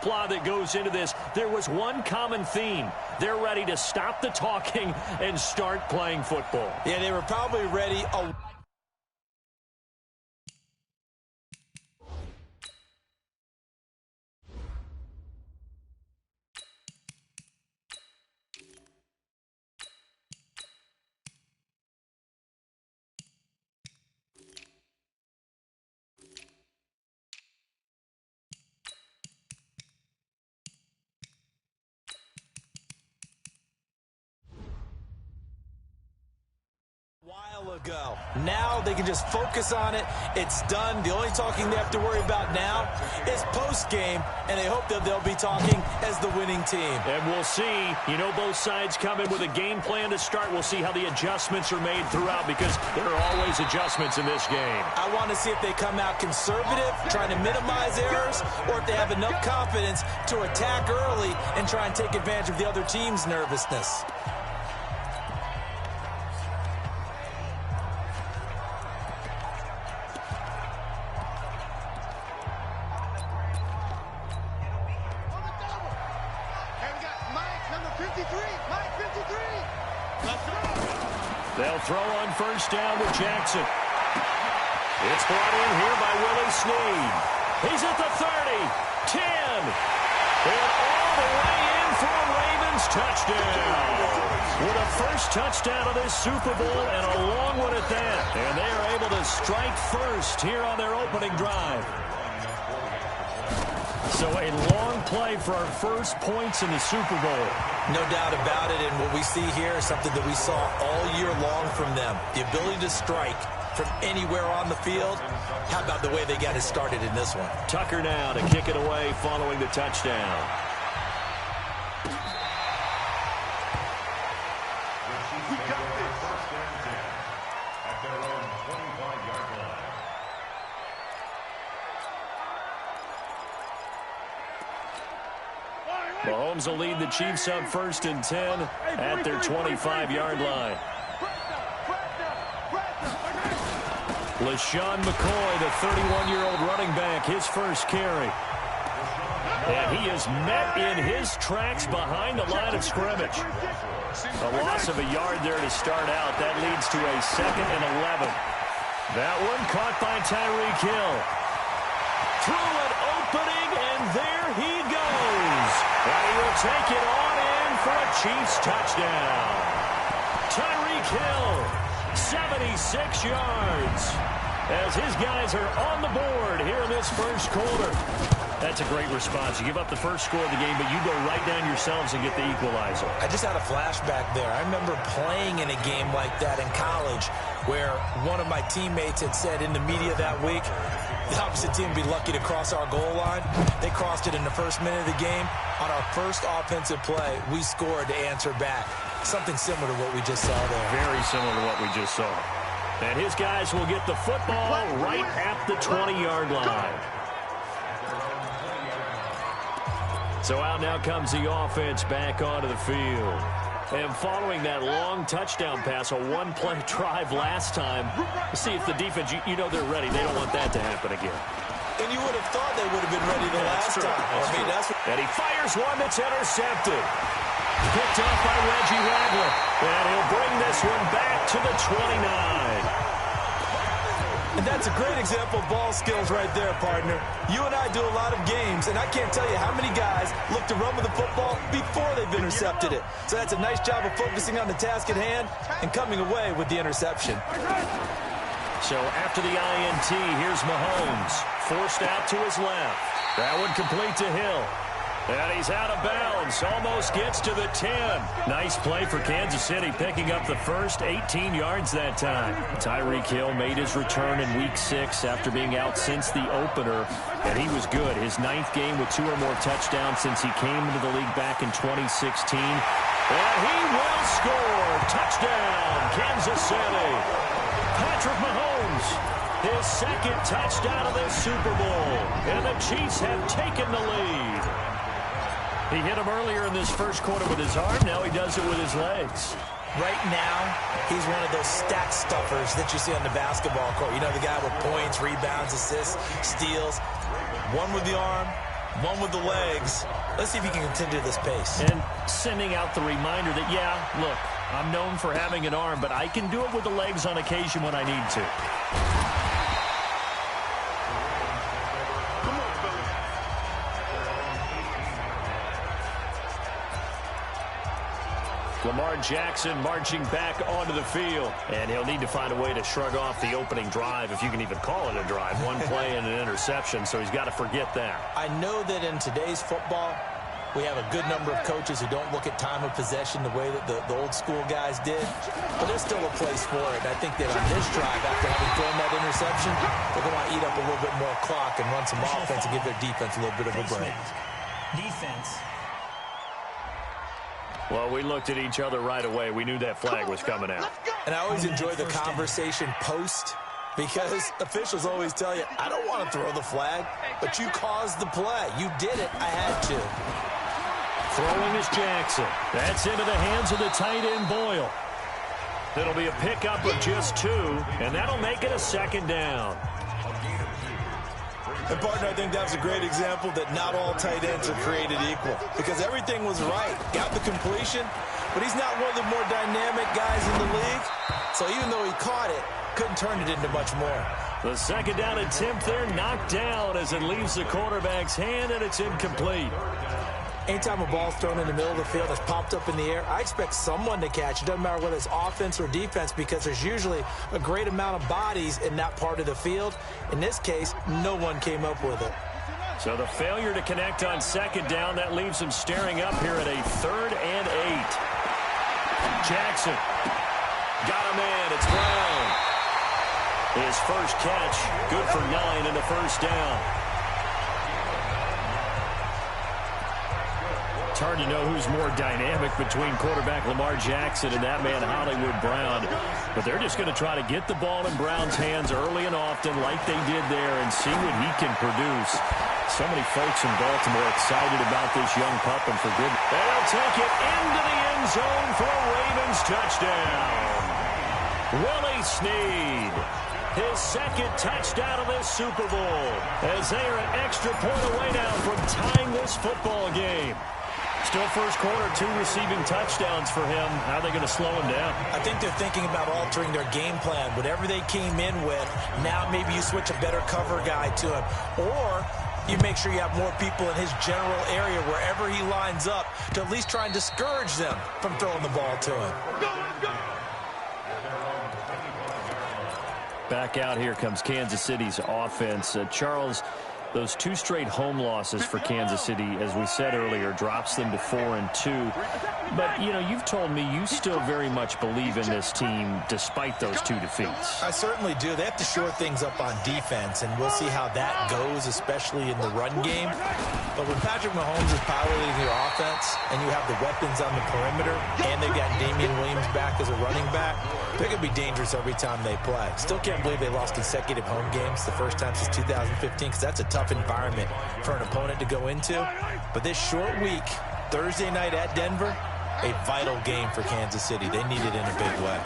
hoopla that goes into this, there was one common theme. They're ready to stop the talking and start playing football. Yeah, they were probably ready. Ago. Now they can just focus on it. It's done. The only talking they have to worry about now is post-game, and they hope that they'll be talking as the winning team. And we'll see. You know, both sides come in with a game plan to start. We'll see how the adjustments are made throughout, because there are always adjustments in this game. I want to see if they come out conservative, trying to minimize errors, or if they have enough confidence to attack early and try and take advantage of the other team's nervousness. They'll throw on first down with Jackson. It's brought in here by Willie Snead. He's at the 30, 10, and all the way in for a Ravens touchdown. With a first touchdown of this Super Bowl, and a long one at that. And they are able to strike first here on their opening drive. So a long play for our first points in the Super Bowl. No doubt about it, and what we see here is something that we saw all year long from them. The ability to strike from anywhere on the field. How about the way they got it started in this one? Tucker now to kick it away following the touchdown. Mahomes will lead the Chiefs up 1st and 10 at their 25-yard line. LaShawn McCoy, the 31-year-old running back, his first carry. And he is met in his tracks behind the line of scrimmage. A loss of a yard there to start out. That leads to a 2nd and 11. That one caught by Tyreek Hill. Through an opening, and there he goes. And he will take it on in for a Chiefs touchdown. Tyreek Hill, 76 yards. As his guys are on the board here in this first quarter. That's a great response. You give up the first score of the game, but you go right down yourselves and get the equalizer. I just had a flashback there. I remember playing in a game like that in college where one of my teammates had said in the media that week, the opposite team would be lucky to cross our goal line. They crossed it in the first minute of the game. On our first offensive play, we scored to answer back. Something similar to what we just saw there. Very similar to what we just saw. And his guys will get the football right at the 20-yard line. So out now comes the offense back onto the field. And following that long touchdown pass, a one-play drive last time, see if the defense, you know they're ready. They don't want that to happen again. And you would have thought they would have been ready the last time. And he fires one that's intercepted. Picked off by Reggie Ragland. And he'll bring this one back to the 29. And that's a great example of ball skills right there, partner. You and I do a lot of games, and I can't tell you how many guys look to run with the football before they've intercepted it. So that's a nice job of focusing on the task at hand and coming away with the interception. So after the INT, here's Mahomes. Forced out to his left. That one complete to Hill. And he's out of bounds. Almost gets to the 10. Nice play for Kansas City, picking up the first 18 yards that time. Tyreek Hill made his return in Week 6 after being out since the opener. And he was good. His 9th game with 2 or more touchdowns since he came into the league back in 2016. And he will score. Touchdown, Kansas City. Patrick Mahomes, his 2nd touchdown of this Super Bowl. And the Chiefs have taken the lead. He hit him earlier in this first quarter with his arm. Now he does it with his legs. Right now, he's one of those stat stuffers that you see on the basketball court. You know, the guy with points, rebounds, assists, steals. One with the arm, one with the legs. Let's see if he can continue this pace. And sending out the reminder that, yeah, look, I'm known for having an arm, but I can do it with the legs on occasion when I need to. Lamar Jackson marching back onto the field. And he'll need to find a way to shrug off the opening drive, if you can even call it a drive. One play and an interception, so he's got to forget that. I know that in today's football, we have a good number of coaches who don't look at time of possession the way that the old school guys did. But there's still a place for it. And I think that on this drive, after having thrown that interception, they're going to want to eat up a little bit more clock and run some offense and give their defense a little bit of a break. Defense. Well, we looked at each other right away. We knew that flag was coming out. And I always enjoy the conversation post, because officials always tell you, I don't want to throw the flag, but you caused the play. You did it. I had to. Throwing is Jackson. That's into the hands of the tight end, Boyle. It'll be a pickup of just 2, and that'll make it a second down. And, partner, I think that's a great example that not all tight ends are created equal, because everything was right. Got the completion, but he's not one of the more dynamic guys in the league. So even though he caught it, couldn't turn it into much more. The second down attempt there knocked down as it leaves the quarterback's hand, and it's incomplete. Anytime a ball's thrown in the middle of the field that's popped up in the air, I expect someone to catch it. Doesn't matter whether it's offense or defense, because there's usually a great amount of bodies in that part of the field. In this case, no one came up with it. So the failure to connect on second down, that leaves him staring up here at a 3rd and 8. Jackson got him in. It's Brown. His first catch, good for 9 and a first down. It's hard to know who's more dynamic between quarterback Lamar Jackson and that man Hollywood Brown. But they're just going to try to get the ball in Brown's hands early and often like they did there and see what he can produce. So many folks in Baltimore excited about this young pup, and for good. They'll take it into the end zone for a Ravens touchdown. Willie Snead, his second touchdown of this Super Bowl, as they are an extra point away now from tying this football game. Still first quarter, 2 receiving touchdowns for him. How are they going to slow him down? I think they're thinking about altering their game plan. Whatever they came in with, now maybe you switch a better cover guy to him. Or you make sure you have more people in his general area wherever he lines up to at least try and discourage them from throwing the ball to him. Back out here comes Kansas City's offense. Charles, those 2 straight home losses for Kansas City, as we said earlier, drops them to 4-2. But, you know, you've told me you still very much believe in this team despite those 2 defeats. I certainly do. They have to shore things up on defense, and we'll see how that goes, especially in the run game. But when Patrick Mahomes is piloting your offense and you have the weapons on the perimeter and they've got Damian Williams back as a running back, they're going to be dangerous every time they play. Still can't believe they lost consecutive home games, the first time since 2015, because that's a tough environment for an opponent to go into. But this short week, Thursday night at Denver, a vital game for Kansas City. They need it in a big way.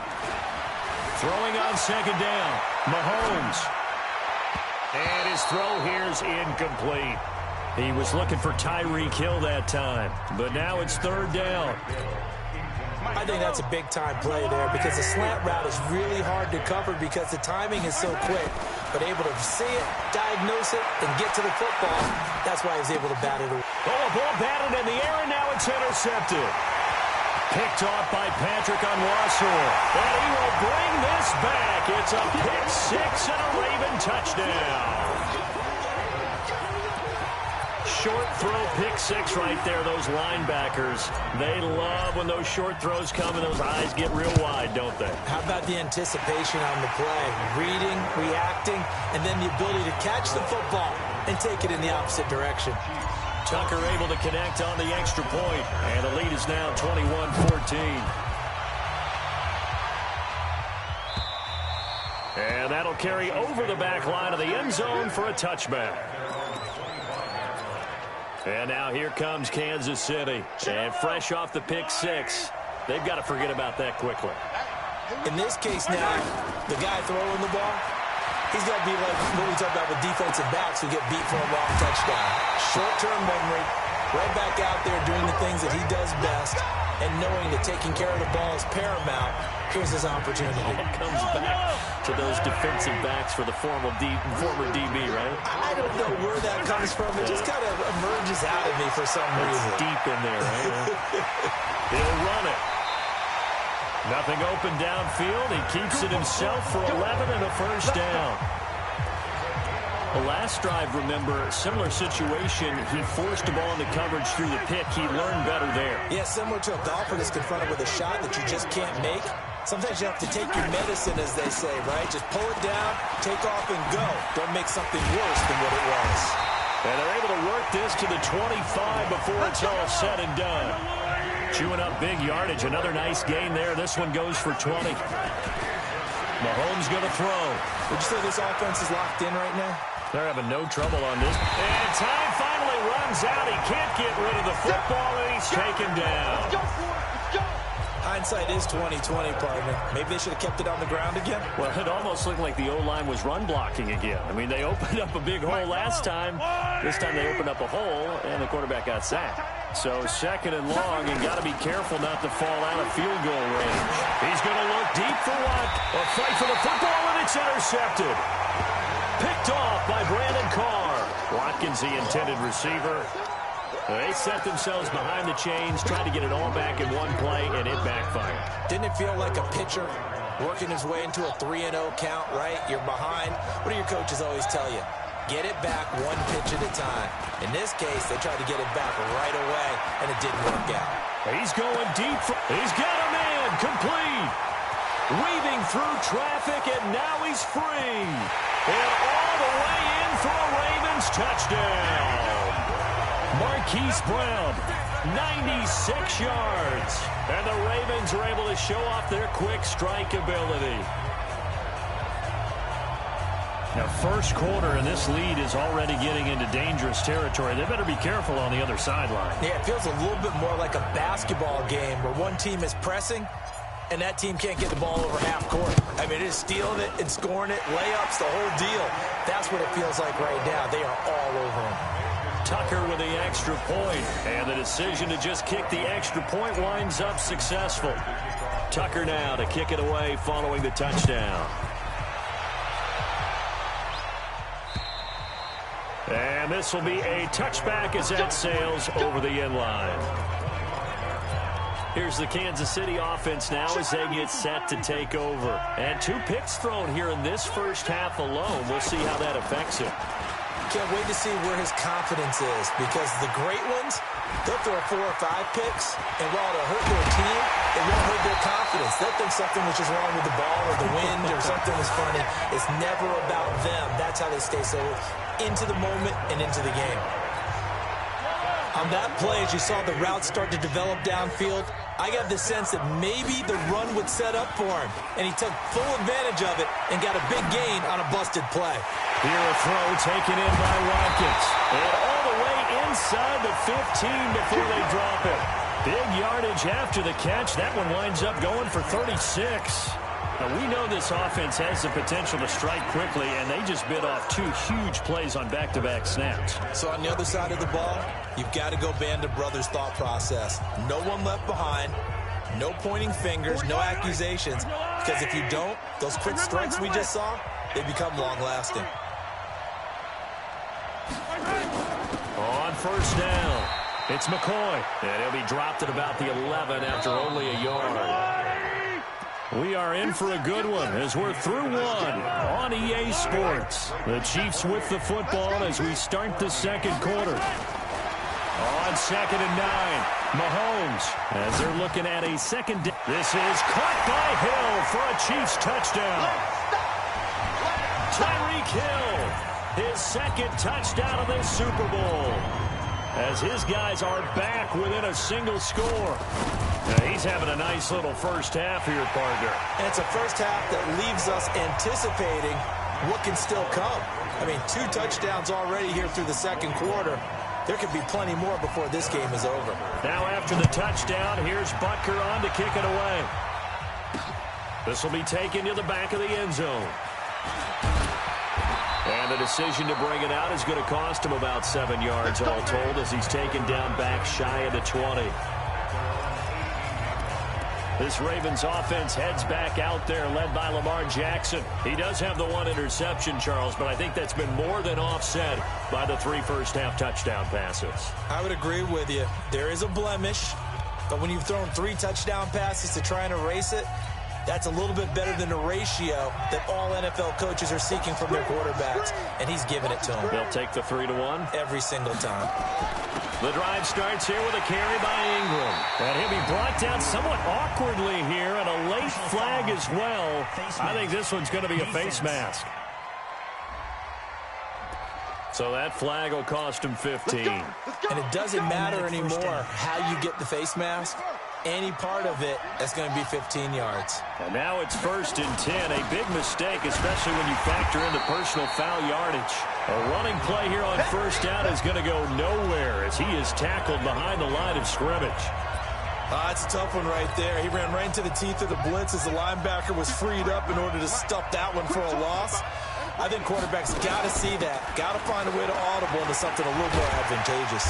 Throwing on second down, Mahomes. And his throw here is incomplete. He was looking for Tyreek Hill that time, but now it's 3rd down. I think that's a big-time play there, because the slant route is really hard to cover because the timing is so quick. But able to see it, diagnose it, and get to the football, that's why he's able to bat it away. Oh, a ball batted in the air, and now it's intercepted. Picked off by Patrick Onwuasor. And he will bring this back. It's a pick 6 and a Raven touchdown. Short throw, pick 6 right there. Those linebackers, they love when those short throws come and those eyes get real wide, don't they? How about the anticipation on the play? Reading, reacting, and then the ability to catch the football and take it in the opposite direction. Tucker able to connect on the extra point, and the lead is now 21-14. And that'll carry over the back line of the end zone for a touchback. And now here comes Kansas City. And fresh off the pick 6, they've got to forget about that quickly. In this case now, the guy throwing the ball, He's got to be like what we talk about with defensive backs who get beat for a long touchdown. Short-term memory, right back out there doing the things that he does best, and knowing that taking care of the ball is paramount. Here's his opportunity. It comes back to those defensive backs for the former DB, right? I don't know where that comes from. It just kind of emerges out of me for some reason. It's deep in there, right? He'll run it. Nothing open downfield. He keeps it himself for 11 and a first down. The last drive, remember, similar situation. He forced the ball into coverage through the pick. He learned better there. Yeah, similar to a golfer that's confronted with a shot that you just can't make. Sometimes you have to take your medicine, as they say, right? Just pull it down, take off, and go. Don't make something worse than what it was. And they're able to work this to the 25 before it's all said and done. Chewing up big yardage. Another nice gain there. This one goes for 20. Mahomes going to throw. Would you say this offense is locked in right now? They're having no trouble on this. And time finally runs out. He can't get rid of the football, and he's taken down. Hindsight is 20/20, partner. Maybe they should have kept it on the ground again. Well, it almost looked like the O-line was run blocking again. I mean, they opened up a big hole last time. This time they opened up a hole, and the quarterback got sacked. So second and long, and got to be careful not to fall out of field goal range. He's going to look deep for what? A fight for the football, and it's intercepted. Picked off by Brandon Carr. Watkins, the intended receiver. They set themselves behind the chains, tried to get it all back in one play, and it backfired. Didn't it feel like a pitcher working his way into a 3-0 count, right? You're behind. What do your coaches always tell you? Get it back one pitch at a time. In this case, they tried to get it back right away, and it didn't work out. He's going deep. He's got a man complete. Weaving through traffic, and now he's free. And all the way in for a Ravens touchdown. Marquise Brown, 96 yards. And the Ravens are able to show off their quick strike ability. Now, first quarter, and this lead is already getting into dangerous territory. They better be careful on the other sideline. Yeah, it feels a little bit more like a basketball game where one team is pressing and that team can't get the ball over half court. I mean, it is stealing it and scoring it, layups, the whole deal. That's what it feels like right now. They are all over him. Tucker with the extra point, and the decision to just kick the extra point winds up successful. Tucker now to kick it away following the touchdown. And this will be a touchback as that sails over the end line. Here's the Kansas City offense now as they get set to take over. And 2 picks thrown here in this first half alone. We'll see how that affects him. Can't wait to see where his confidence is, because the great ones, they'll throw 4 or 5 picks, and while it'll hurt their team, it won't hurt their confidence. They'll think something was just wrong with the ball or the wind or something was funny. It's never about them. That's how they stay so into the moment and into the game. On that play, as you saw the route start to develop downfield, I got the sense that maybe the run would set up for him, and he took full advantage of it and got a big gain on a busted play. Here a throw taken in by Watkins. And all the way inside the 15 before they drop it. Big yardage after the catch. That one winds up going for 36. Now, we know this offense has the potential to strike quickly, and they just bit off 2 huge plays on back-to-back snaps. So on the other side of the ball, you've got to go Band of Brothers thought process. No one left behind. No pointing fingers, no accusations. Because if you don't, those quick strikes we just saw, they become long-lasting. On first down, it's McCoy. And he'll be dropped at about the 11 after only a yard. We are in for a good one as we're through one on EA Sports. The Chiefs with the football as we start the second quarter. On 2nd and 9, Mahomes as they're looking at a second. This is caught by Hill for a Chiefs touchdown. Tyreek Hill, his second touchdown of this Super Bowl, as his guys are back within a single score. Now, he's having a nice little first half here, partner. And it's a first half that leaves us anticipating what can still come. I mean, 2 touchdowns already here through the second quarter. There could be plenty more before this game is over. Now after the touchdown, here's Butker on to kick it away. This will be taken to the back of the end zone. And the decision to bring it out is going to cost him about 7 yards all told as he's taken down back shy of the 20. This Ravens offense heads back out there, led by Lamar Jackson. He does have the one interception, Charles, but I think that's been more than offset by the 3 first-half touchdown passes. I would agree with you. There is a blemish, but when you've thrown 3 touchdown passes to try and erase it, that's a little bit better than the ratio that all NFL coaches are seeking from their quarterbacks, and he's giving it to them. They'll take the 3-1 every single time. The drive starts here with a carry by Ingram. And he'll be brought down somewhat awkwardly here, and a late flag as well. I think this one's going to be a face mask. So that flag will cost him 15. And it doesn't matter anymore how you get the face mask. Any part of it, that's going to be 15 yards. And now it's 1st and 10. A big mistake, especially when you factor in the personal foul yardage. A running play here on 1st down is going to go nowhere as he is tackled behind the line of scrimmage. That's a tough one right there. He ran right into the teeth of the blitz as the linebacker was freed up in order to stuff that one for a loss. I think quarterbacks got to see that. Got to find a way to audible into something a little more advantageous.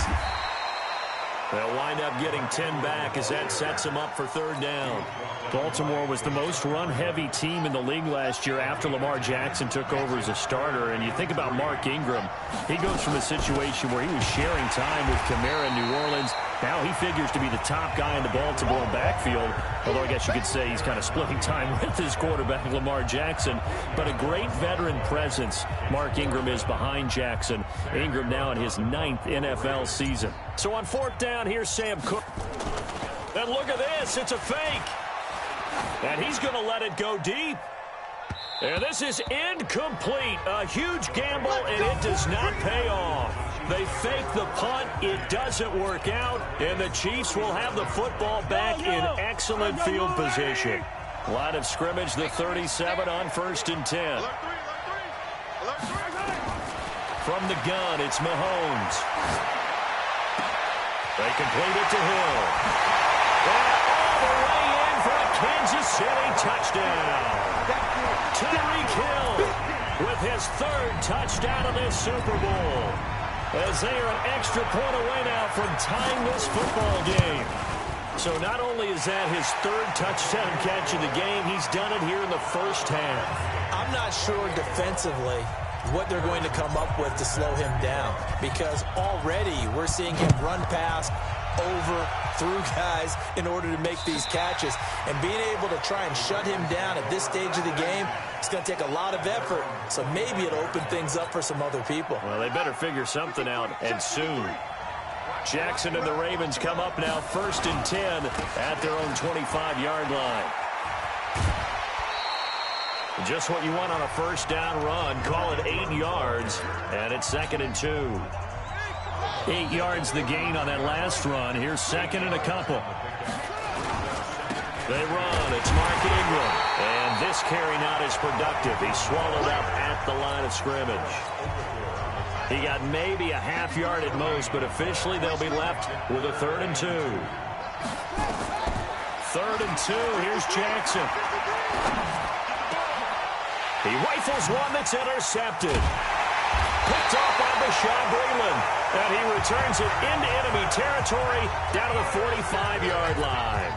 They'll wind up getting 10 back as that sets them up for 3rd down. Baltimore was the most run-heavy team in the league last year after Lamar Jackson took over as a starter. And you think about Mark Ingram, he goes from a situation where he was sharing time with Kamara in New Orleans. Now he figures to be the top guy in the Baltimore backfield, although I guess you could say he's kind of splitting time with his quarterback, Lamar Jackson. But a great veteran presence Mark Ingram is behind Jackson. Ingram now in his 9th NFL season. So on 4th down, here's Sam Cook. And look at this, it's a fake. And he's going to let it go deep. And this is incomplete. A huge gamble, and it does not pay off. They fake the punt. It doesn't work out. And the Chiefs will have the football back in excellent field position. Line of scrimmage, the 37 on 1st and 10. From the gun, it's Mahomes. They complete it to Hill. And all the way in for a Kansas City touchdown. Tyreek Hill with his 3rd touchdown of this Super Bowl. As they are an extra point away now from tying this football game. So not only is that his 3rd touchdown catch of the game, he's done it here in the 1st half. I'm not sure defensively what they're going to come up with to slow him down, because already we're seeing him run past, over, through guys in order to make these catches. And being able to try and shut him down at this stage of the game, it's going to take a lot of effort. So maybe it'll open things up for some other people. Well, they better figure something out, and soon. Jackson and the Ravens come up now 1st and 10 at their own 25-yard line. Just what you want on a 1st down run. Call it 8 yards, and it's 2nd and 2. 8 yards the gain on that last run. Here's 2nd and a couple. They run. It's Mark Ingram. And this carry not as productive. He's swallowed up at the line of scrimmage. He got maybe a half yard at most, but officially they'll be left with a 3rd and 2. 3rd and 2. Here's Jackson. He rifles one that's intercepted. Picked off by Bashaud Breeland. And he returns it into enemy territory down to the 45-yard line.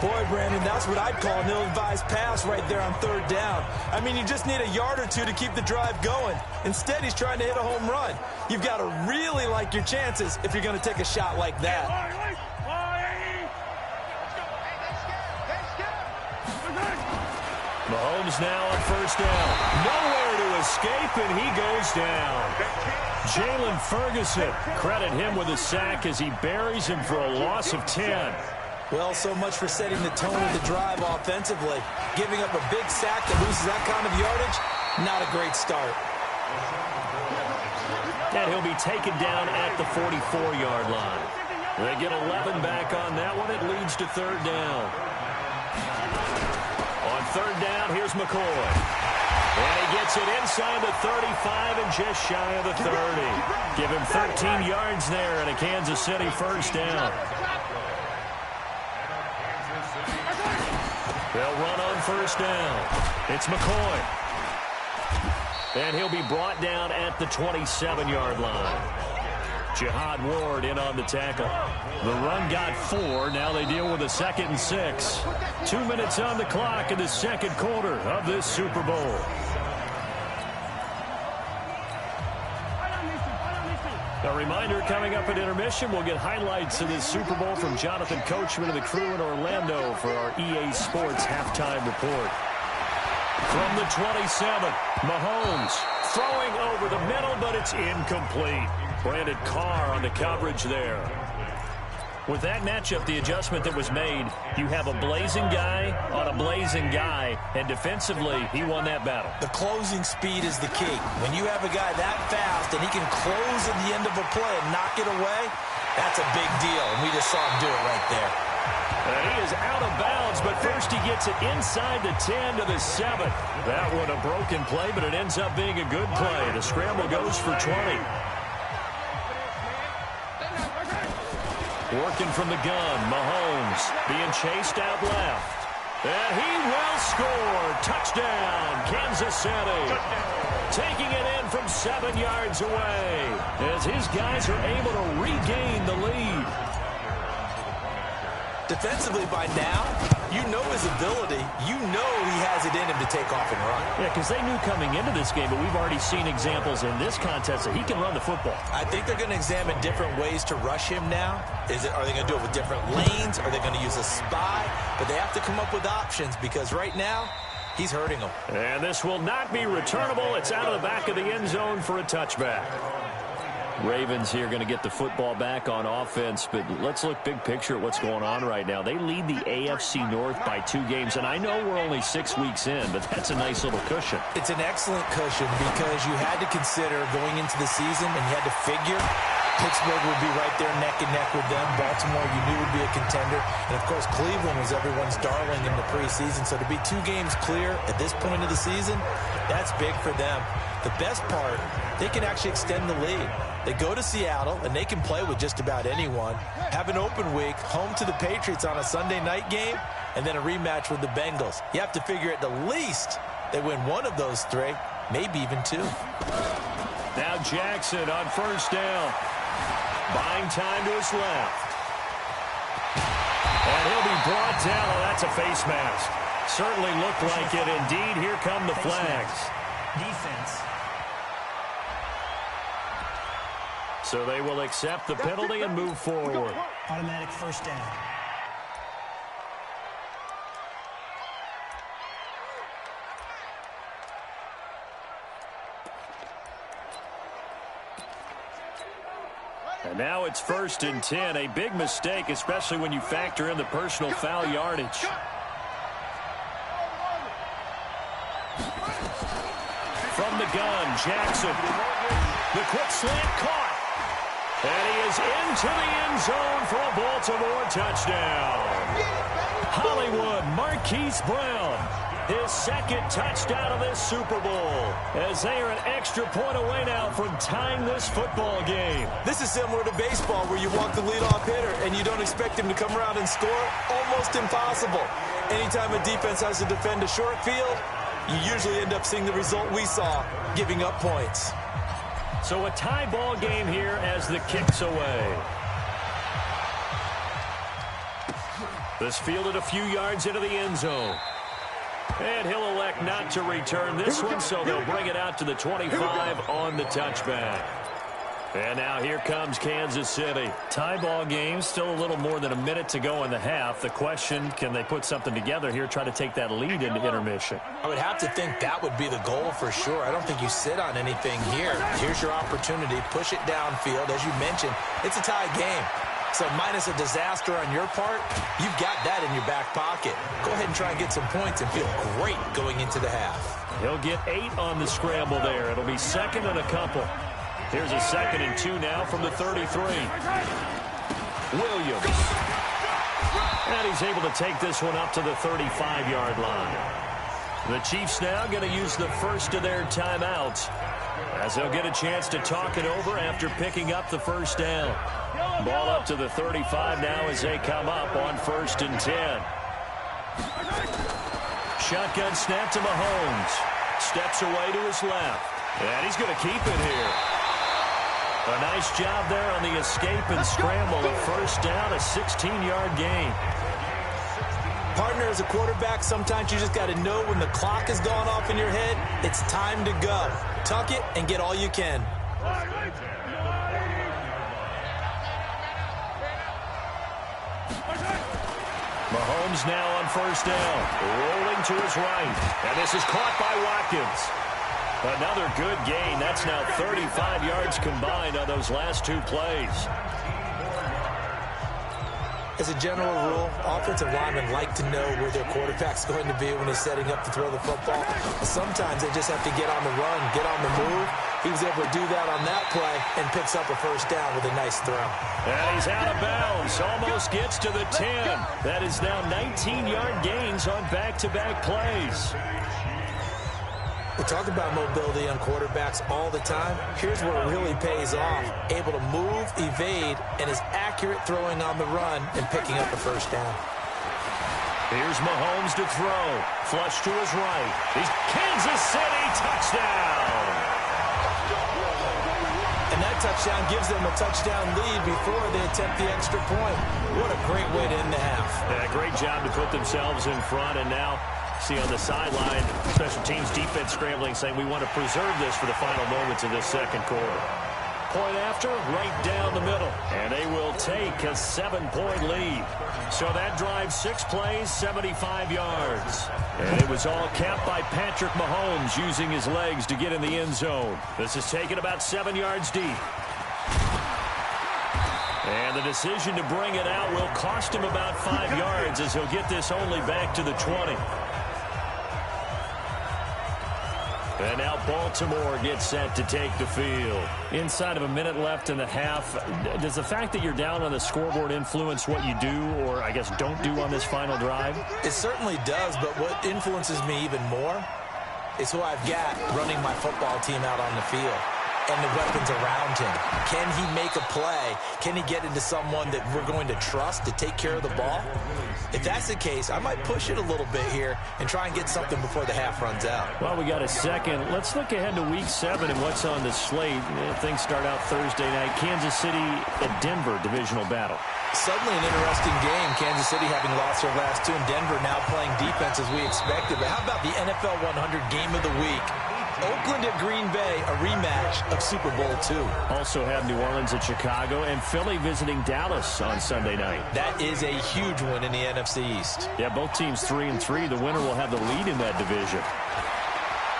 Boy, Brandon, that's what I'd call an ill-advised pass right there on 3rd down. I mean, you just need a yard or 2 to keep the drive going. Instead, he's trying to hit a home run. You've got to really like your chances if you're going to take a shot like that. Mahomes now on 1st down. Nowhere to escape, and he goes down. Jalen Ferguson, credit him with a sack as he buries him for a loss of 10. Well, so much for setting the tone of the drive offensively. Giving up a big sack that loses that kind of yardage, not a great start. And he'll be taken down at the 44-yard line. They get 11 back on that one. It leads to 3rd down. On 3rd down, here's McCoy. And he gets it inside the 35 and just shy of the 30. Give him 13 yards there and a Kansas City 1st down. They'll run on 1st down. It's McCoy. And he'll be brought down at the 27-yard line. Jihad Ward in on the tackle. The run got 4. Now they deal with a 2nd and 6. 2 minutes on the clock in the second quarter of this Super Bowl. A reminder, coming up at intermission, we'll get highlights of this Super Bowl from Jonathan Coachman and the crew in Orlando for our EA Sports halftime report. From the 27, Mahomes throwing over the middle, but it's incomplete. Brandon Carr on the coverage there. With that matchup, the adjustment that was made, you have a blazing guy on a blazing guy, and defensively, he won that battle. The closing speed is the key. When you have a guy that fast and he can close at the end of a play and knock it away, that's a big deal, and we just saw him do it right there. And he is out of bounds, but first he gets it inside the 10 to the 7. That one a broken play, but it ends up being a good play. The scramble goes for 20. Working from the gun, Mahomes being chased out left. And he will score. Touchdown, Kansas City. Taking it in from 7 yards away as his guys are able to regain the lead. Defensively by now, you know his ability. You know he has it in him to take off and run. Yeah, because they knew coming into this game, but we've already seen examples in this contest that he can run the football. I think they're going to examine different ways to rush him now. Are they going to do it with different lanes? Are they going to use a spy? But they have to come up with options because right now, he's hurting them. And this will not be returnable. It's out of the back of the end zone for a touchback. Ravens here going to get the football back on offense, but let's look big picture at what's going on right now. They lead the AFC North by 2 games, and I know we're only 6 weeks in, but that's a nice little cushion. It's an excellent cushion because you had to consider going into the season, and you had to figure Pittsburgh would be right there neck and neck with them. Baltimore, you knew, would be a contender. And, of course, Cleveland was everyone's darling in the preseason. So to be 2 games clear at this point of the season, that's big for them. The best part, they can actually extend the lead. They go to Seattle, and they can play with just about anyone. Have an open week, home to the Patriots on a Sunday night game, and then a rematch with the Bengals. You have to figure at the least they win 1 of those 3, maybe even 2. Now Jackson on first down. Buying time to his left. And he'll be brought down. Oh, that's a face mask. Certainly looked like it. Indeed, here come the flags. Defense. So they will accept the penalty and move forward. Automatic first down. And now it's 1st and 10. A big mistake, especially when you factor in the personal foul yardage. From the gun, Jackson. The quick slant caught. And he is into the end zone for a Baltimore touchdown. Hollywood Marquise Brown, his 2nd touchdown of this Super Bowl, as they are an extra point away now from tying this football game. This is similar to baseball where you walk the leadoff hitter and you don't expect him to come around and score. Almost impossible. Anytime a defense has to defend a short field, you usually end up seeing the result we saw, giving up points. So a tie ball game here as the kick's away. This fielded a few yards into the end zone. And he'll elect not to return this one, so they'll bring it out to the 25 on the touchback. And now here comes Kansas City. Tie ball game, still a little more than a minute to go in the half. The question, can they put something together here, try to take that lead into intermission? I would have to think that would be the goal for sure. I don't think you sit on anything here. Here's your opportunity. Push it downfield. As you mentioned, it's a tie game. So minus a disaster on your part, you've got that in your back pocket. Go ahead and try and get some points and feel great going into the half. He'll get 8 on the scramble there. It'll be 2nd and a couple. Here's a 2nd and 2 now from the 33. Williams. And he's able to take this one up to the 35-yard line. The Chiefs now going to use the first of their timeouts, as they'll get a chance to talk it over after picking up the first down. Ball up to the 35 now as they come up on 1st and 10. Shotgun snap to Mahomes. Steps away to his left. And he's going to keep it here. A nice job there on the escape and scramble. A first down, a 16-yard gain. Partner, as a quarterback, sometimes you just got to know when the clock has gone off in your head, it's time to go. Tuck it and get all you can. Mahomes now on first down, rolling to his right. And this is caught by Watkins. Another good gain. That's now 35 yards combined on those last two plays. As a general rule, offensive linemen like to know where their quarterback's going to be when he's setting up to throw the football. Sometimes they just have to get on the run, get on the move. He was able to do that on that play and picks up a first down with a nice throw. And he's out of bounds. Almost gets to the 10. That is now 19-yard gains on back-to-back plays. We talk about mobility on quarterbacks all the time. Here's where it really pays off. Able to move, evade, and is accurate throwing on the run and picking up the first down. Here's Mahomes to throw. Flush to his right. He's Kansas City touchdown. And that touchdown gives them a touchdown lead before they attempt the extra point. What a great way to end the half. Yeah, great job to put themselves in front, and now see on the sideline, special teams defense scrambling, saying we want to preserve this for the final moments of this second quarter. Point after, right down the middle. And they will take a 7-point lead. So that drive, 6 plays, 75 yards. And it was all capped by Patrick Mahomes using his legs to get in the end zone. This is taken about 7 yards deep. And the decision to bring it out will cost him about 5 yards as he'll get this only back to the 20. And now Baltimore gets set to take the field. Inside of a minute left in the half, does the fact that you're down on the scoreboard influence what you do, or I guess don't do on this final drive? It certainly does, but what influences me even more is who I've got running my football team out on the field and the weapons around him. Can he make a play? Can he get into someone that we're going to trust to take care of the ball? If that's the case, I might push it a little bit here and try and get something before the half runs out. Well, we got a second. Let's look ahead to Week 7 and what's on the slate. Things start out Thursday night. Kansas City at Denver, divisional battle. Suddenly an interesting game. Kansas City having lost their last 2, and Denver now playing defense as we expected. But how about the NFL 100 game of the week? Oakland at Green Bay, a rematch of Super Bowl II. Also have New Orleans at Chicago and Philly visiting Dallas on Sunday night. That is a huge win in the NFC East. Yeah, both teams 3-3. The winner will have the lead in that division.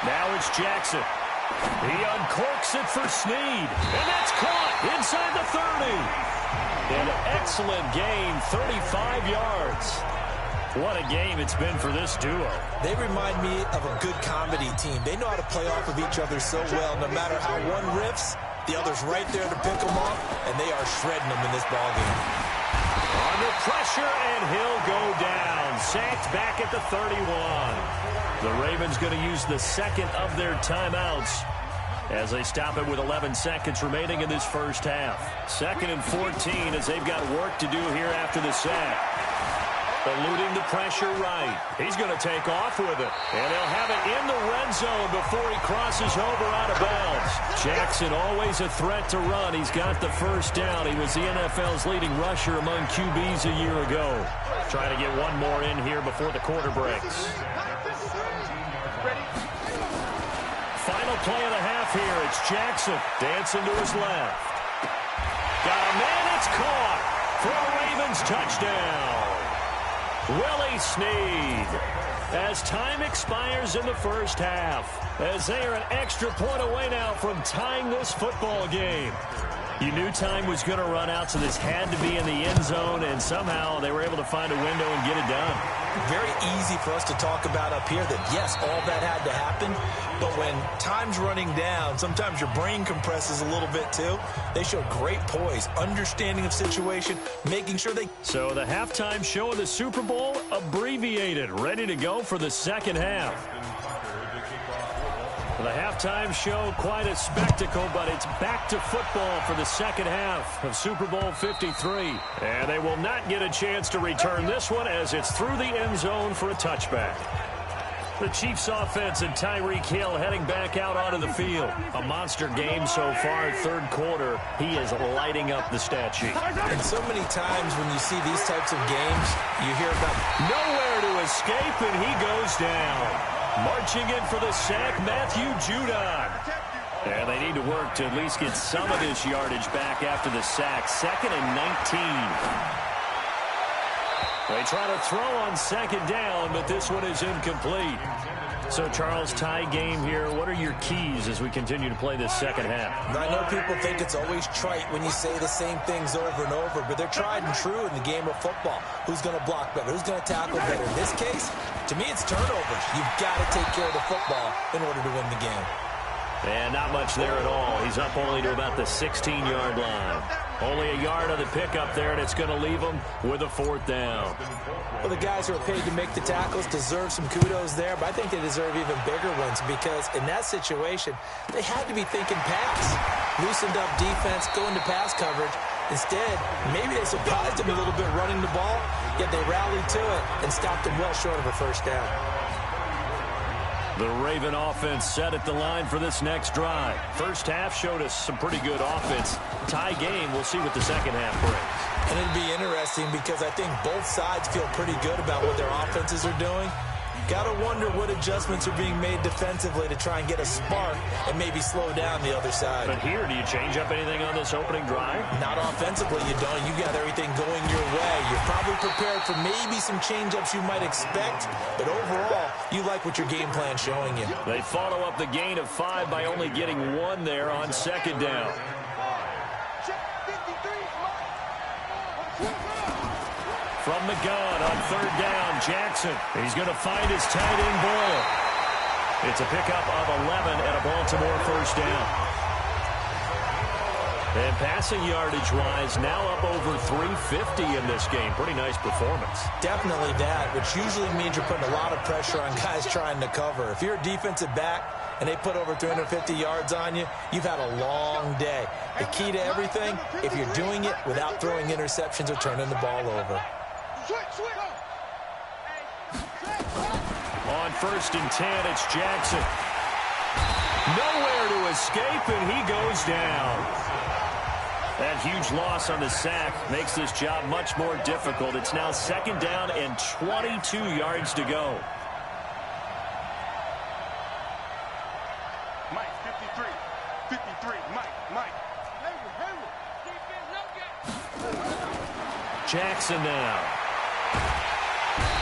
Now it's Jackson. He uncorks it for Snead. And that's caught inside the 30. An excellent gain, 35 yards. What a game it's been for this duo. They remind me of a good comedy team. They know how to play off of each other so well. No matter how one riffs, the other's right there to pick them off, and they are shredding them in this ballgame. Under pressure, and he'll go down. Sacked back at the 31. The Ravens going to use the second of their timeouts as they stop it with 11 seconds remaining in this first half. 2nd and 14 as they've got work to do here after the sack. Eluding the pressure right. He's going to take off with it. And they'll have it in the red zone before he crosses over out of bounds. Jackson always a threat to run. He's got the first down. He was the NFL's leading rusher among QBs a year ago. Trying to get one more in here before the quarter breaks. Final play of the half here. It's Jackson dancing to his left. Got a man. It's caught for a Ravens touchdown. Willie Snead, as time expires in the first half, as they are an extra point away now from tying this football game. You knew time was going to run out, so this had to be in the end zone, and somehow they were able to find a window and get it done. Very easy for us to talk about up here that, yes, all that had to happen, but when time's running down, sometimes your brain compresses a little bit too. They showed great poise, understanding of situation, making sure they... So the halftime show of the Super Bowl abbreviated, ready to go for the second half. The halftime show, quite a spectacle, but it's back to football for the second half of Super Bowl 53. And they will not get a chance to return this one as it's through the end zone for a touchback. The Chiefs offense and Tyreek Hill heading back out onto the field. A monster game so far, third quarter. He is lighting up the stat sheet. And so many times when you see these types of games, you hear about nowhere to escape, and he goes down. Marching in for the sack, Matthew Judon. And they need to work to at least get some of this yardage back after the sack. 2nd and 19. They try to throw on 2nd down, but this one is incomplete. So, Charles, tie game here. What are your keys as we continue to play this second half? I know people think it's always trite when you say the same things over and over, but they're tried and true in the game of football. Who's going to block better? Who's going to tackle better? In this case, to me, it's turnovers. You've got to take care of the football in order to win the game. And not much there at all. He's up only to about the 16-yard line. Only a yard of the pickup there, and it's going to leave him with a 4th down. Well, the guys who are paid to make the tackles deserve some kudos there, but I think they deserve even bigger ones because in that situation, they had to be thinking pass. Loosened up defense, going to pass coverage. Instead, maybe they surprised him a little bit running the ball, yet they rallied to it and stopped him well short of a 1st down. The Raven offense set at the line for this next drive. First half showed us some pretty good offense. Tie game, we'll see what the second half brings. And it'll be interesting because I think both sides feel pretty good about what their offenses are doing. Got to wonder what adjustments are being made defensively to try and get a spark and maybe slow down the other side. But here, do you change up anything on this opening drive? Not offensively, you don't. You got everything going your way. You're probably prepared for maybe some change-ups you might expect, but overall, you like what your game plan's showing you. They follow up the gain of 5 by only getting 1 there on 2nd down. From the gun on 3rd down, Jackson. He's going to find his tight end Boyle. It's a pickup of 11 and a Baltimore 1st down. And passing yardage-wise, now up over 350 in this game. Pretty nice performance. Definitely that, which usually means you're putting a lot of pressure on guys trying to cover. If you're a defensive back and they put over 350 yards on you, you've had a long day. The key to everything, if you're doing it without throwing interceptions or turning the ball over. On 1st and 10, it's Jackson. Nowhere to escape, and he goes down. That huge loss on the sack makes this job much more difficult. It's now 2nd down and 22 yards to go. Mike, 53, Mike. Jackson now.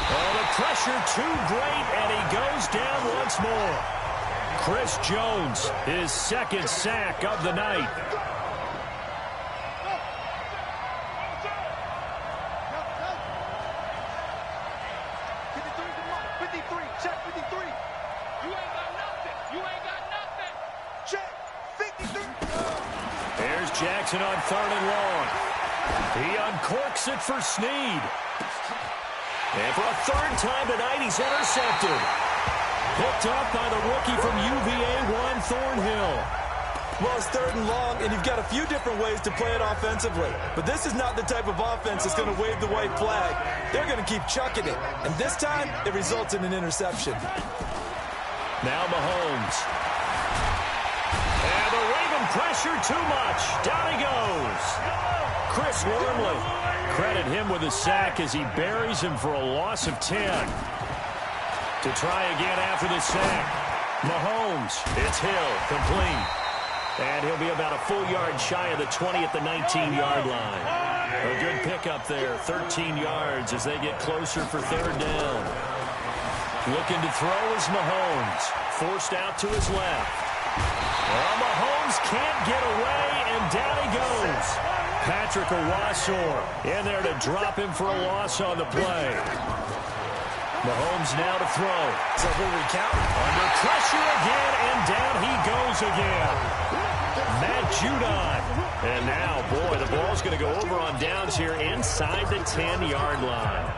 Oh, the pressure too great, and he goes down once more. Chris Jones, his 2nd sack of the night. There's Jackson on 3rd and long. He uncorks it for Snead. And for a 3rd time tonight, he's intercepted. Picked off by the rookie from UVA, Thornhill. Well, it's 3rd and long, and you've got a few different ways to play it offensively. But this is not the type of offense that's going to wave the white flag. They're going to keep chucking it. And this time, it results in an interception. Now Mahomes. And the Raven pressure too much. Down he goes. Chris Wormley. Credit him with a sack as he buries him for a loss of 10. To try again after the sack. Mahomes. It's Hill. Complete. And he'll be about a full yard shy of the 20 at the 19-yard line. A good pickup there. 13 yards as they get closer for 3rd down. Looking to throw is Mahomes. Forced out to his left. Well, Mahomes can't get away, and down he goes. Patrick Owasor in there to drop him for a loss on the play. Mahomes now to throw. So who we count? Under pressure again, and down he goes again. Matt Judon. And now, boy, the ball's going to go over on downs here inside the 10-yard line.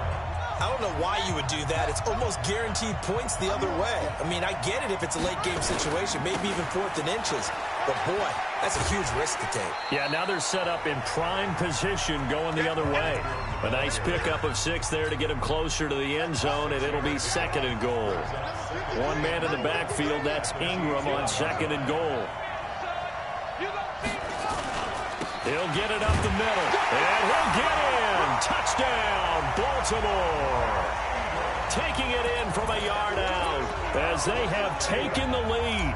I don't know why you would do that. It's almost guaranteed points the other way. I mean, I get it if it's a late-game situation, maybe even 4th and inches. But, boy, that's a huge risk to take. Yeah, now they're set up in prime position going the other way. A nice pickup of 6 there to get him closer to the end zone, and it'll be 2nd and goal. One man in the backfield, that's Ingram on 2nd and goal. He'll get it up the middle, and he'll get in. Touchdown, Baltimore. Taking it in from a yard out as they have taken the lead.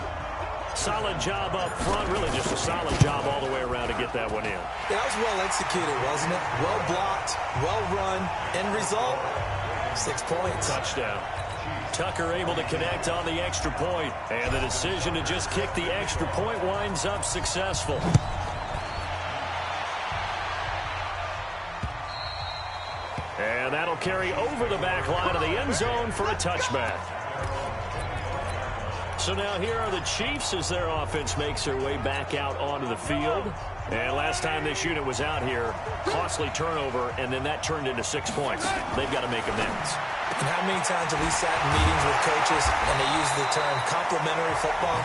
Solid job up front, really just a solid job all the way around to get that one in. That was well executed, wasn't it? Well blocked, well run. End result, 6 points. Touchdown. Tucker able to connect on the extra point, and the decision to just kick the extra point winds up successful. And that'll carry over the back line of the end zone for a touchback. So now here are the Chiefs as their offense makes their way back out onto the field. And last time this unit was out here, costly turnover, and then that turned into 6 points. They've got to make amends. And how many times have we sat in meetings with coaches and they use the term complementary football?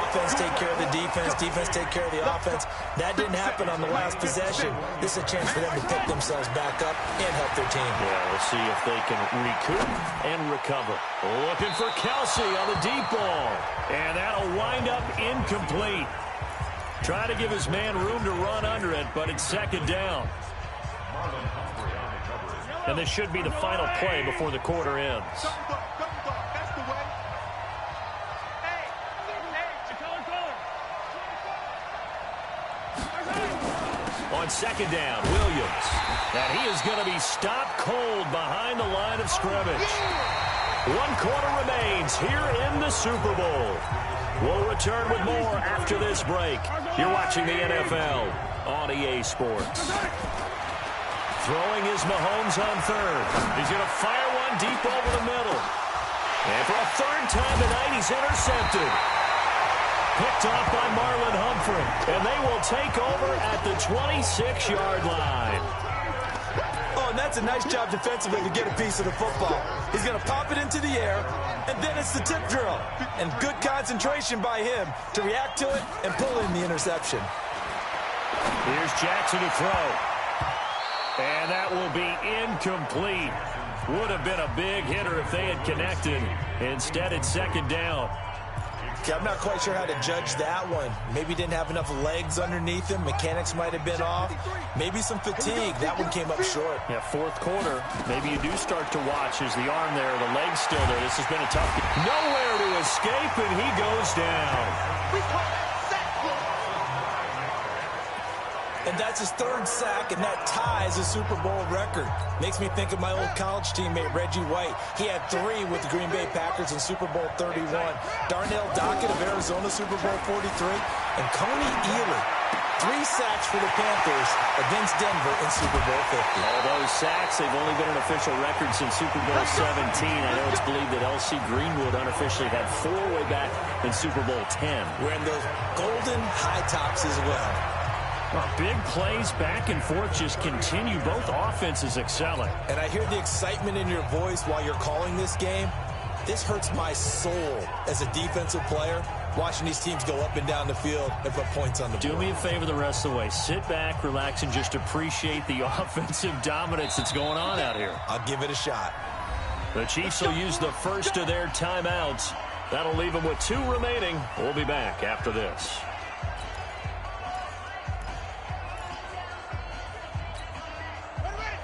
Offense take care of the defense, defense take care of the offense. That didn't happen on the last possession. This is a chance for them to pick themselves back up and help their team. Yeah, we'll see if they can recoup and recover. Looking for Kelsey on the deep ball. And that'll wind up incomplete. Try to give his man room to run under it, but it's 2nd down. And this should be the final play before the quarter ends. On 2nd down, Williams. And he is going to be stopped cold behind the line of scrimmage. 1 quarter remains here in the Super Bowl. We'll return with more after this break. You're watching the NFL on EA Sports. Throwing is Mahomes on 3rd. He's going to fire one deep over the middle. And for a 3rd time tonight, he's intercepted. Picked off by Marlon Humphrey. And they will take over at the 26-yard line. Oh, and that's a nice job defensively to get a piece of the football. He's going to pop it into the air, and then it's the tip drill. And good concentration by him to react to it and pull in the interception. Here's Jackson to throw. And that will be incomplete. Would have been a big hitter if they had connected. Instead, it's 2nd down. Okay, I'm not quite sure how to judge that one. Maybe didn't have enough legs underneath him. Mechanics might have been off. Maybe some fatigue. That one came up short. Yeah, 4th quarter. Maybe you do start to watch as the arm there, the leg's still there. This has been a tough game. Nowhere to escape, and he goes down. And that's his 3rd sack, and that ties a Super Bowl record. Makes me think of my old college teammate, Reggie White. He had 3 with the Green Bay Packers in Super Bowl 31. Darnell Dockett of Arizona, Super Bowl 43. And Coney Ealy, 3 sacks for the Panthers against Denver in Super Bowl 50. All those sacks, they've only been an official record since Super Bowl 17. I know it's believed that L.C. Greenwood unofficially had 4 way back in Super Bowl 10. Wearing those golden high tops as well. Big plays back and forth just continue. Both offenses excelling. And I hear the excitement in your voice while you're calling this game. This hurts my soul as a defensive player, watching these teams go up and down the field and put points on the board. Do me a favor the rest of the way. Sit back, relax, and just appreciate the offensive dominance that's going on out here. I'll give it a shot. The Chiefs will use the first of their timeouts. That'll leave them with 2 remaining. We'll be back after this.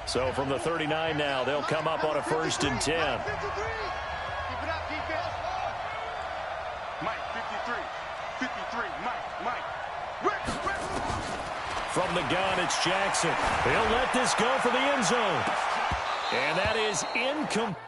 So from the 39 now, they'll come up on a 1st and 10. Mike, 53, Mike. From the gun, it's Jackson. He'll let this go for the end zone. And that is incomplete.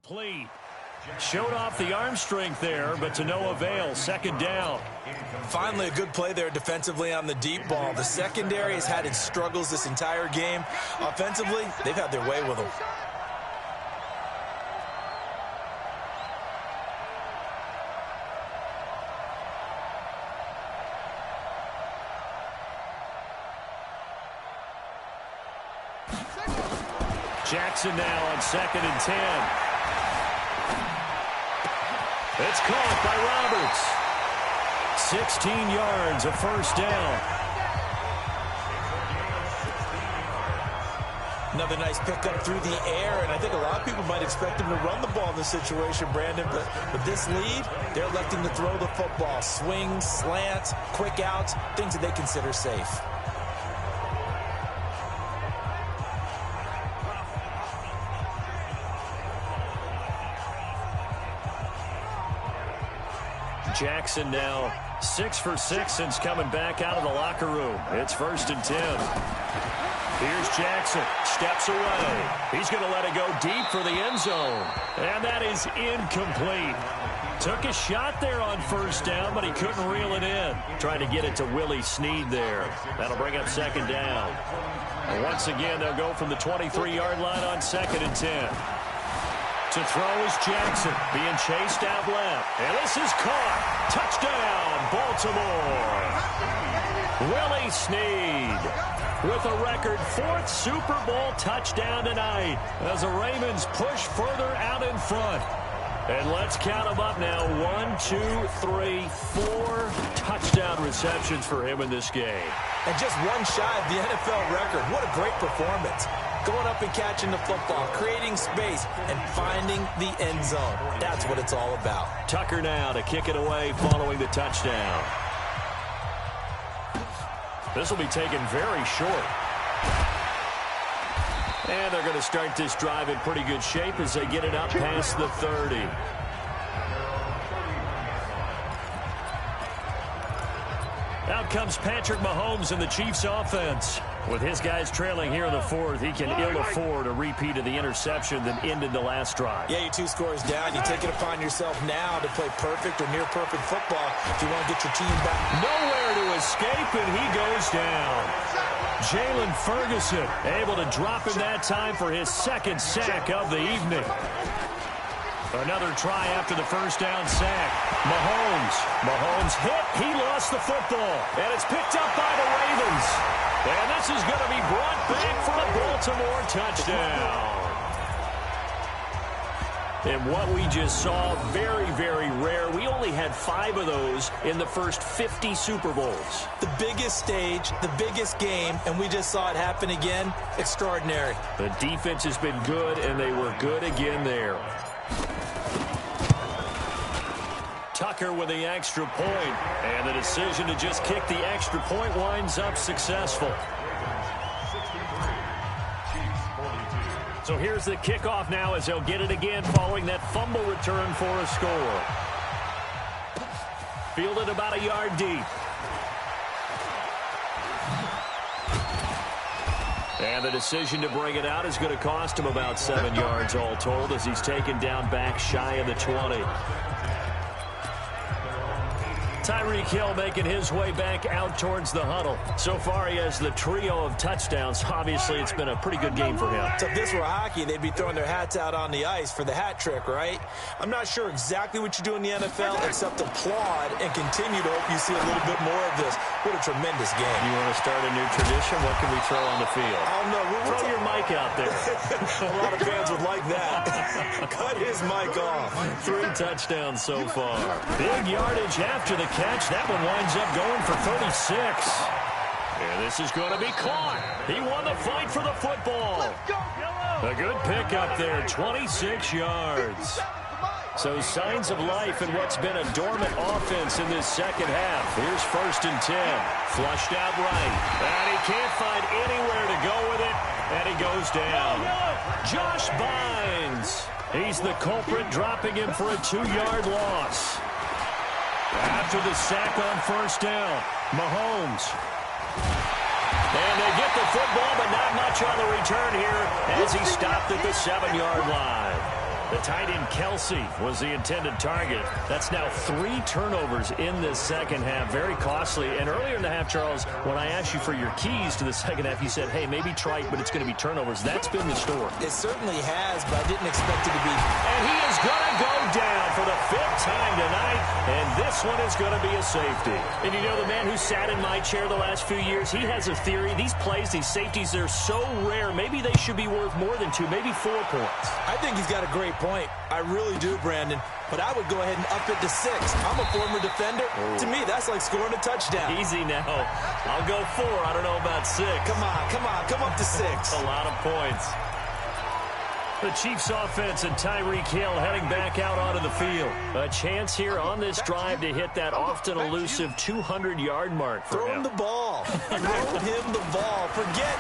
Incomplete. Showed off the arm strength there, but to no avail. Second down. Finally, a good play there defensively on the deep ball. The secondary has had its struggles this entire game. Offensively, they've had their way with them. Jackson now on 2nd and 10. It's caught by Roberts. 16 yards, a first down. Another nice pickup through the air, and I think a lot of people might expect him to run the ball in this situation, Brandon, but with this lead, they're electing to throw the football. Swings, slants, quick outs, things that they consider safe. Jackson now 6 for 6 since coming back out of the locker room. It's 1st and 10. Here's Jackson. Steps away. He's going to let it go deep for the end zone. And that is incomplete. Took a shot there on 1st down, but he couldn't reel it in. Trying to get it to Willie Snead there. That'll bring up 2nd down. And once again, they'll go from the 23-yard line on 2nd and 10. To throw is Jackson, being chased out left. And this is caught. Touchdown, Baltimore. Willie Snead with a record 4th Super Bowl touchdown tonight as the Ravens push further out in front. And let's count them up now. 1, 2, 3, 4 touchdown receptions for him in this game. And just one shy of the NFL record. What a great performance. Going up and catching the football, creating space, and finding the end zone. That's what it's all about. Tucker now to kick it away following the touchdown. This will be taken very short. And they're going to start this drive in pretty good shape as they get it up past the 30. Out comes Patrick Mahomes in the Chiefs offense. With his guys trailing here in the 4th, he can ill afford a repeat of the interception that ended the last drive. Yeah, you're 2 scores down. You take it upon yourself now to play perfect or near perfect football if you want to get your team back. Nowhere to escape, and he goes down. Jalen Ferguson able to drop in that time for his 2nd sack of the evening. Another try after the 1st down sack. Mahomes hit. He lost the football. And it's picked up by the Ravens. And this is going to be brought back for a Baltimore touchdown. And what we just saw, very, very rare. We only had 5 of those in the first 50 Super Bowls. The biggest stage, the biggest game, and we just saw it happen again. Extraordinary. The defense has been good, and they were good again there. Tucker with the extra point, and the decision to just kick the extra point winds up successful. So here's the kickoff now as they'll get it again following that fumble return for a score. Fielded about a yard deep. And the decision to bring it out is going to cost him about 7 yards all told as he's taken down back shy of the 20. Tyreek Hill making his way back out towards the huddle. So far, he has the trio of touchdowns. Obviously, it's been a pretty good game for him. So if this were hockey, they'd be throwing their hats out on the ice for the hat trick, right? I'm not sure exactly what you do in the NFL except applaud and continue to hope you see a little bit more of this. What a tremendous game. You want to start a new tradition? What can we throw on the field? I don't know. Throw your mic out there. A lot of fans would like that. Cut his mic off. 3 touchdowns so far. Big yardage after the catch. That one winds up going for 36. And this is going to be caught. He won the fight for the football. A good pickup there, 26 yards. So signs of life in what's been a dormant offense in this second half. Here's 1st and 10. Flushed out right. And he can't find anywhere to go with it. And he goes down. Josh Bynes. He's the culprit, dropping him for a 2-yard loss. After the sack on 1st down, Mahomes. And they get the football, but not much on the return here as he stopped at the 7-yard line. The tight end Kelsey was the intended target. That's now 3 turnovers in this second half. Very costly. And earlier in the half, Charles, when I asked you for your keys to the second half, you said, hey, maybe try it, but it's going to be turnovers. That's been the story. It certainly has, but I didn't expect it to be. And he is going to go down for the 5th time tonight, and this one is going to be a safety. And you know, the man who sat in my chair the last few years, he has a theory. These plays, these safeties, they're so rare. Maybe they should be worth more than 2, maybe 4 points. I think he's got a great point. I really do, Brandon. But I would go ahead and up it to 6. I'm a former defender. To me, that's like scoring a touchdown. Easy now. I'll go 4. I don't know about 6. Come on. Come up to 6. A lot of points. The Chiefs offense and Tyreek Hill heading back out onto the field. A chance here on this drive to hit that often elusive 200-yard mark for him. Throw him the ball. Throw him the ball. Forget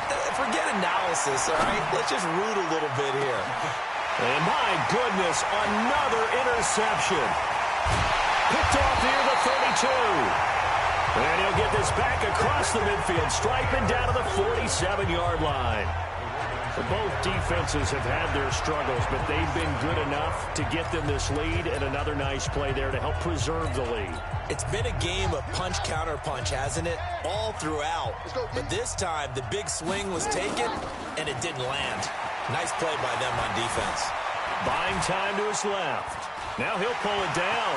analysis, all right? Let's just root a little bit here. And my goodness, another interception. Picked off near the 32. And he'll get this back across the midfield, striping down to the 47-yard line. Both defenses have had their struggles, but they've been good enough to get them this lead, and another nice play there to help preserve the lead. It's been a game of punch-counter-punch, hasn't it? All throughout. But this time, the big swing was taken, and it didn't land. Nice play by them on defense. Buying time to his left. Now he'll pull it down.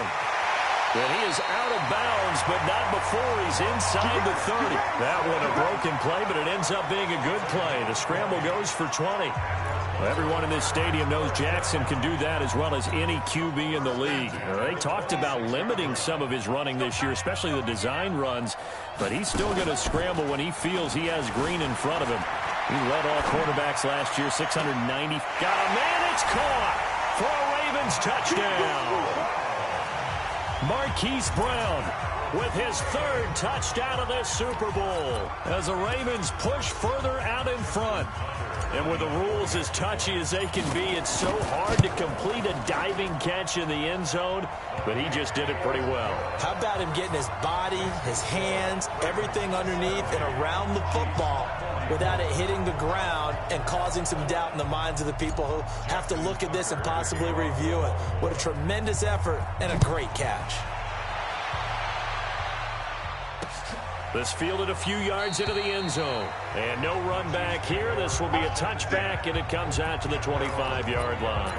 And he is out of bounds, but not before he's inside the 30. That one a broken play, but it ends up being a good play. The scramble goes for 20. Well, everyone in this stadium knows Jackson can do that as well as any QB in the league. They talked about limiting some of his running this year, especially the design runs, but he's still going to scramble when he feels he has green in front of him. He led all quarterbacks last year, 690. Got a man, it's caught for a Ravens touchdown. Marquise Brown with his 3rd touchdown of this Super Bowl as the Ravens push further out in front. And with the rules as touchy as they can be, it's so hard to complete a diving catch in the end zone, but he just did it pretty well. How about him getting his body, his hands, everything underneath and around the football without it hitting the ground and causing some doubt in the minds of the people who have to look at this and possibly review it. What a tremendous effort and a great catch. This fielded a few yards into the end zone. And no run back here. This will be a touchback, and it comes out to the 25-yard line.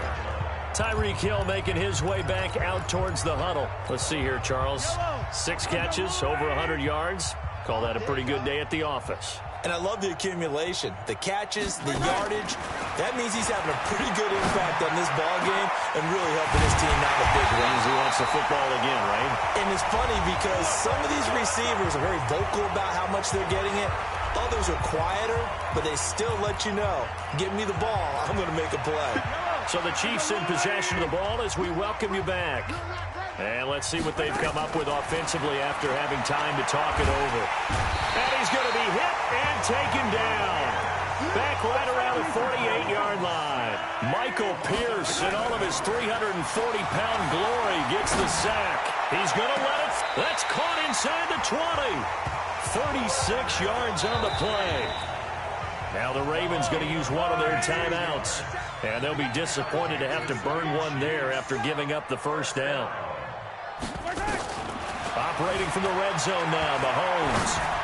Tyreek Hill making his way back out towards the huddle. Let's see here, Charles. 6 catches, over 100 yards. Call that a pretty good day at the office. And I love the accumulation, the catches, the yardage. That means he's having a pretty good impact on this ball game and really helping his team out a big win. He wants the football again, right? And it's funny because some of these receivers are very vocal about how much they're getting it. Others are quieter, but they still let you know, give me the ball, I'm going to make a play. So the Chiefs in possession of the ball as we welcome you back. And let's see what they've come up with offensively after having time to talk it over. And he's going to be hit and taken down. Back right around the 48-yard line. Michael Pierce, in all of his 340-pound glory, gets the sack. He's going to let it. That's caught inside the 20. 36 yards on the play. Now the Ravens going to use one of their timeouts. And they'll be disappointed to have to burn one there after giving up the first down. Operating from the red zone now, Mahomes.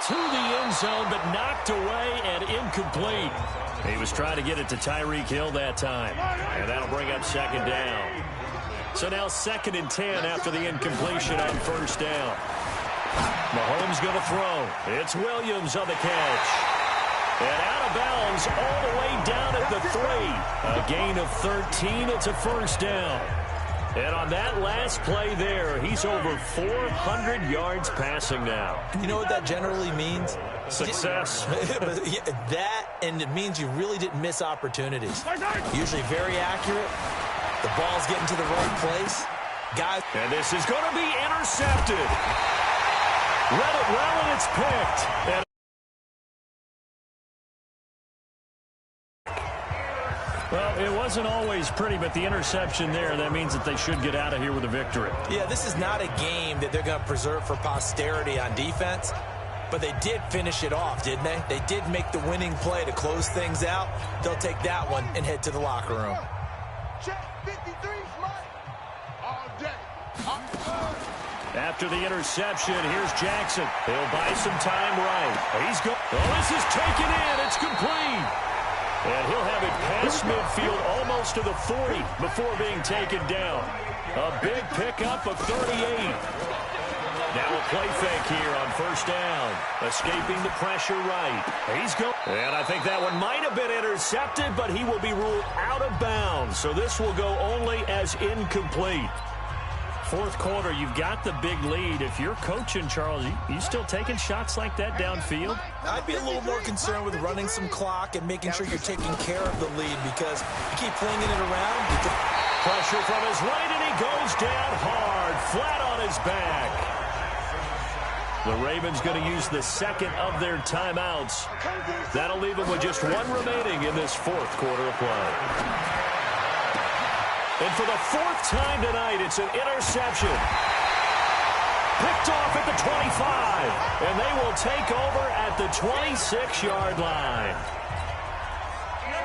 To the end zone, but knocked away and incomplete. He was trying to get it to Tyreek Hill that time. And that'll bring up 2nd down. So now 2nd and 10 after the incompletion on 1st down. Mahomes going to throw. It's Williams on the catch. And out of bounds all the way down at the 3. A gain of 13. It's a 1st down. And on that last play there, he's over 400 yards passing now. You know what that generally means? Success. That, and it means you really didn't miss opportunities. Usually very accurate. The ball's getting to the right place. Guys. And this is going to be intercepted. Read it well, and it's picked. And well, it wasn't always pretty, but the interception there, that means that they should get out of here with a victory. Yeah, this is not a game that they're going to preserve for posterity on defense. But they did finish it off, didn't they? They did make the winning play to close things out. They'll take that one and head to the locker room. Check 53's Mike. All day. After the interception, here's Jackson. He'll buy some time right. He's going. Oh, this is taken in. It's complete. And he'll have it past midfield almost to the 40 before being taken down. A big pickup of 38. Now a play fake here on first down. Escaping the pressure right. He's going. And I think that one might have been intercepted, but he will be ruled out of bounds. So this will go only as incomplete. Fourth quarter, you've got the big lead. If you're coaching, Charles, you still taking shots like that downfield? I'd be a little more concerned with running some clock and making sure you're taking care of the lead, because you keep flinging it around. Pressure from his right, and he goes down hard, flat on his back. The Ravens going to use the second of their timeouts. That'll leave them with just one remaining in this fourth quarter of play. And for the fourth time tonight, it's an interception. Picked off at the 25, and they will take over at the 26-yard line.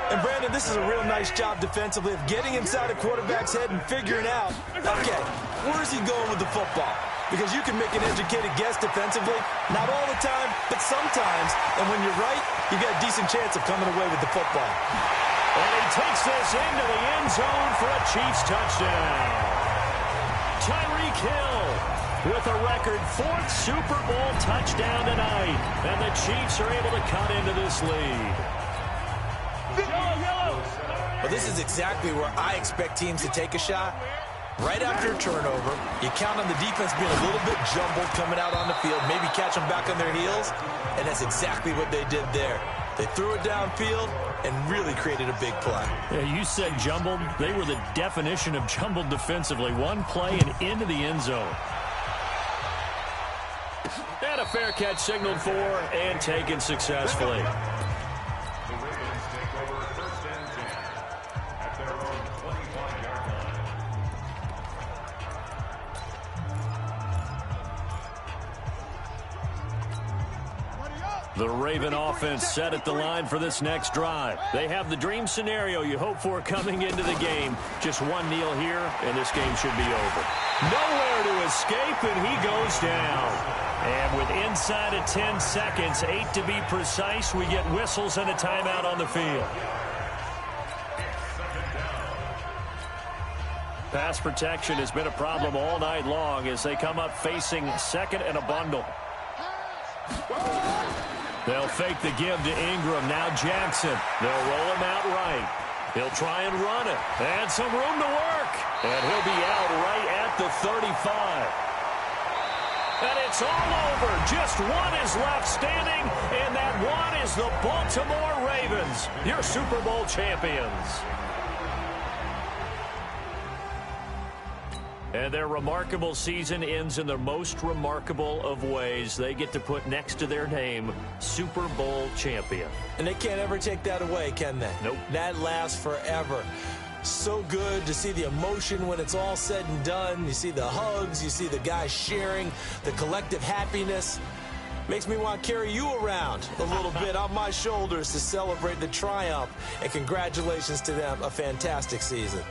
And, Brandon, this is a real nice job defensively of getting inside a quarterback's head and figuring out, okay, where's he going with the football? Because you can make an educated guess defensively, not all the time, but sometimes. And when you're right, you got a decent chance of coming away with the football. And he takes this into the end zone for a Chiefs touchdown. Tyreek Hill with a record fourth Super Bowl touchdown tonight. And the Chiefs are able to cut into this lead. Well, this is exactly where I expect teams to take a shot. Right after a turnover, you count on the defense being a little bit jumbled coming out on the field, maybe catch them back on their heels, and that's exactly what they did there. They threw it downfield and really created a big play. Yeah, you said jumbled. They were the definition of jumbled defensively. One play and into the end zone. And a fair catch signaled for and taken successfully. The Raven offense set at the line for this next drive. They have the dream scenario you hope for coming into the game. Just one kneel here, and this game should be over. Nowhere to escape, and he goes down. And with inside of 10 seconds, 8 to be precise, we get whistles and a timeout on the field. Pass protection has been a problem all night long as they come up facing second and a bundle. They'll fake the give to Ingram. Now Jackson. They'll roll him out right. He'll try and run it. And some room to work. And he'll be out right at the 35. And it's all over. Just one is left standing, and that one is the Baltimore Ravens, your Super Bowl champions. And their remarkable season ends in the most remarkable of ways. They get to put next to their name, Super Bowl champion. And they can't ever take that away, can they? Nope. That lasts forever. So good to see the emotion when it's all said and done. You see the hugs, you see the guys sharing, the collective happiness. Makes me want to carry you around a little bit on my shoulders to celebrate the triumph. And congratulations to them, a fantastic season.